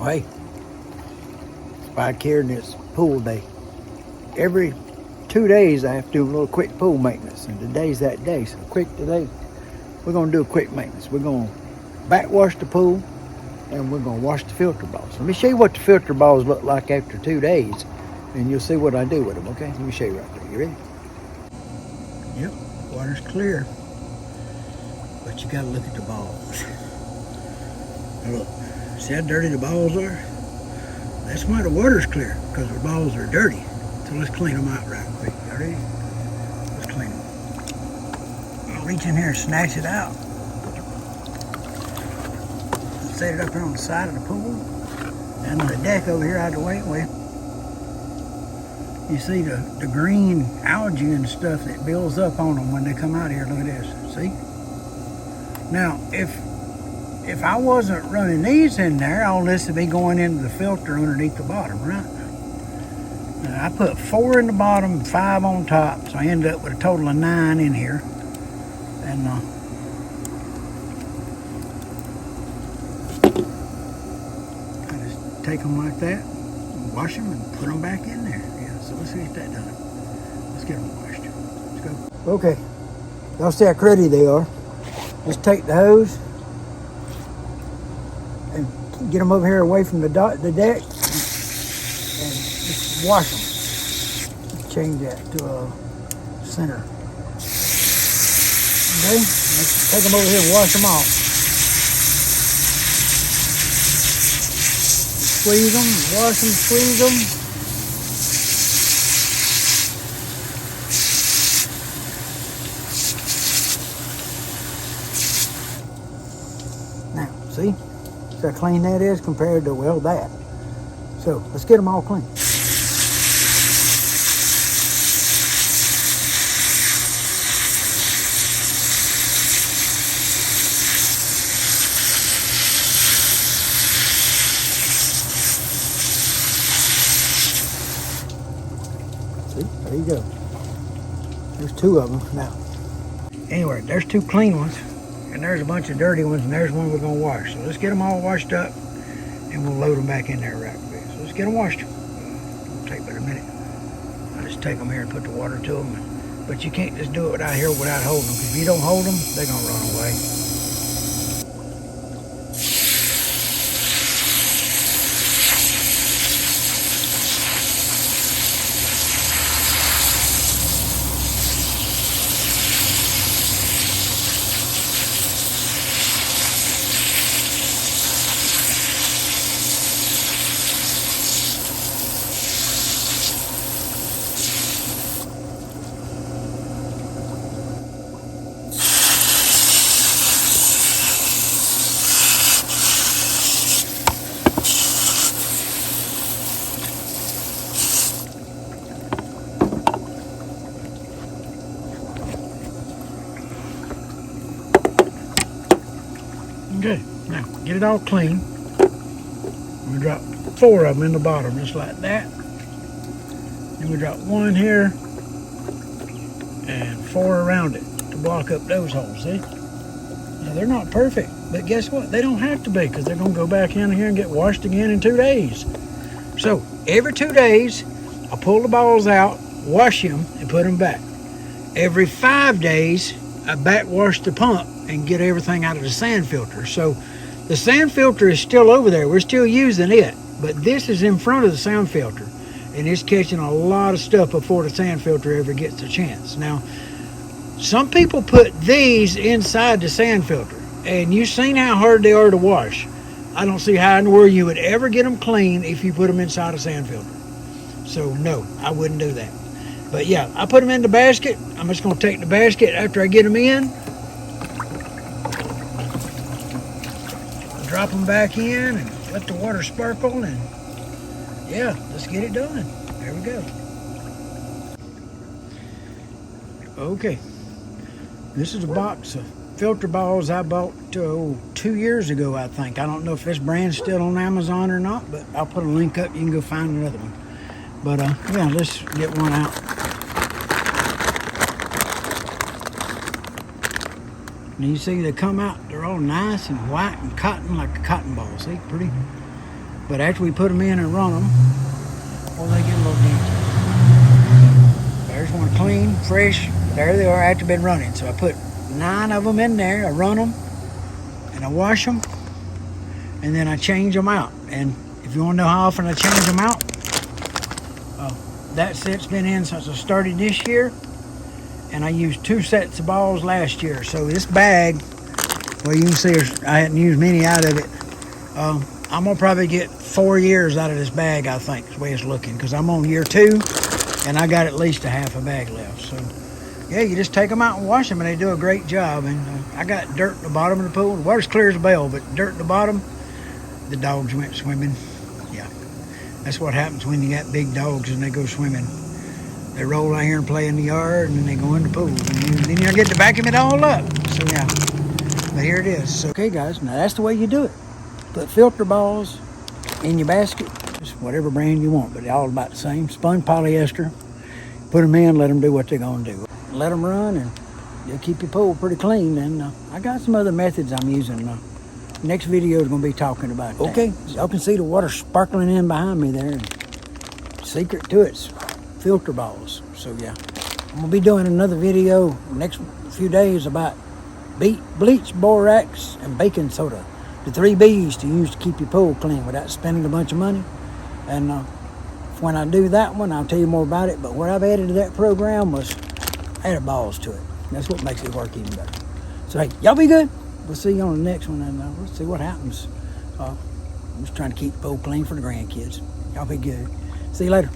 Hey, it's back here and it's pool day. Every 2 days I have to do a little quick pool maintenance, and today's that day. So today, we're gonna do a quick maintenance. We're gonna backwash the pool and we're gonna wash the filter balls. Let me show you what the filter balls look like after 2 days, and you'll see what I do with them, okay? Let me show you right there. You ready? Yep, water's clear, but you gotta look at the balls. Now look, see how dirty the balls are? That's why the water's clear, because the balls are dirty. So let's clean them out right quick. You ready? Let's clean them. I'll reach in here and snatch it out. Set it up here on the side of the pool. And on the deck over here out of the way. You see the green algae and stuff that builds up on them when they come out here. Look at this. See? Now, if I wasn't running these in there, all this would be going into the filter underneath the bottom, right? Now, I put 4 in the bottom, 5 on top, so I ended up with a total of 9 in here. And I just take them like that, and wash them, and put them back in there. Yeah, so let's get that done. Let's get them washed. Let's go. Okay, y'all see how cruddy they are. Just take the hose and get them over here away from the deck and just wash them. Change that to a center. Okay, take them over here and wash them off. Squeeze them, wash them, squeeze them. Now, see how clean that is compared to, well, that. So let's get them all clean. See, there you go. There's 2 of them now. Anyway, there's 2 clean ones, and there's a bunch of dirty ones, and there's one we're gonna wash. So let's get them all washed up, and we'll load them back in there right quick. So let's get them washed. It'll take but a minute. I just take them here and put the water to them. But you can't just do it out here without holding them, because if you don't hold them, they're gonna run away. Okay, now get it all clean. We drop 4 of them in the bottom, just like that. Then we drop 1 here and 4 around it to block up those holes, see? Now they're not perfect, but guess what? They don't have to be, because they're gonna go back in here and get washed again in 2 days. So every 2 days, I pull the balls out, wash them, and put them back. Every 5 days, I backwash the pump and get everything out of the sand filter. So the sand filter is still over there. We're still using it, but this is in front of the sand filter, and it's catching a lot of stuff before the sand filter ever gets a chance. Now, some people put these inside the sand filter, and you've seen how hard they are to wash. I don't see how in the world you would ever get them clean if you put them inside a sand filter. So no, I wouldn't do that. But yeah, I put them in the basket. I'm just going to take the basket after I get them in, drop them back in, and let the water sparkle, and yeah, let's get it done. There we go. Okay, this is a box of filter balls I bought 2 years ago, I think. I don't know if this brand's still on Amazon or not, but I'll put a link up. You can go find another one. But yeah, let's get one out. And you see they come out, they're all nice and white and cotton, like a cotton ball. See, pretty. But after we put them in and run them, well, they get a little dingy. There's one clean, fresh. There they are after been running. So I put 9 of them in there. I run them and I wash them, and then I change them out. And if you want to know how often I change them out, that set's been in since I started this year, and I used 2 sets of balls last year. So this bag, well, you can see I hadn't used many out of it. I'm gonna probably get 4 years out of this bag, I think, is the way it's looking, because I'm on year 2 and I got at least a half a bag left. So yeah, you just take them out and wash them, and they do a great job. And I got dirt at the bottom of the pool. The water's clear as a bell, but dirt at the bottom, the dogs went swimming. Yeah, that's what happens when you got big dogs and they go swimming. They roll out here and play in the yard, and then they go in the pool, and then you get to vacuum it all up. So yeah, but here it is. So, okay guys, now that's the way you do it. Put filter balls in your basket, just whatever brand you want, but they're all about the same. Spun polyester. Put them in, let them do what they're gonna do. Let them run, and you'll keep your pool pretty clean. And I got some other methods I'm using. Next video is gonna be talking about that. Okay, y'all can see the water sparkling in behind me there. And secret to it's filter balls. So yeah, I'm gonna be doing another video next few days about bleach, borax, and baking soda. The 3 B's to use to keep your pool clean without spending a bunch of money. And when I do that one, I'll tell you more about it. But what I've added to that program was added balls to it. That's what makes it work even better. So hey, y'all be good. We'll see you on the next one, and we'll see what happens. I'm just trying to keep the pool clean for the grandkids. Y'all be good. See you later.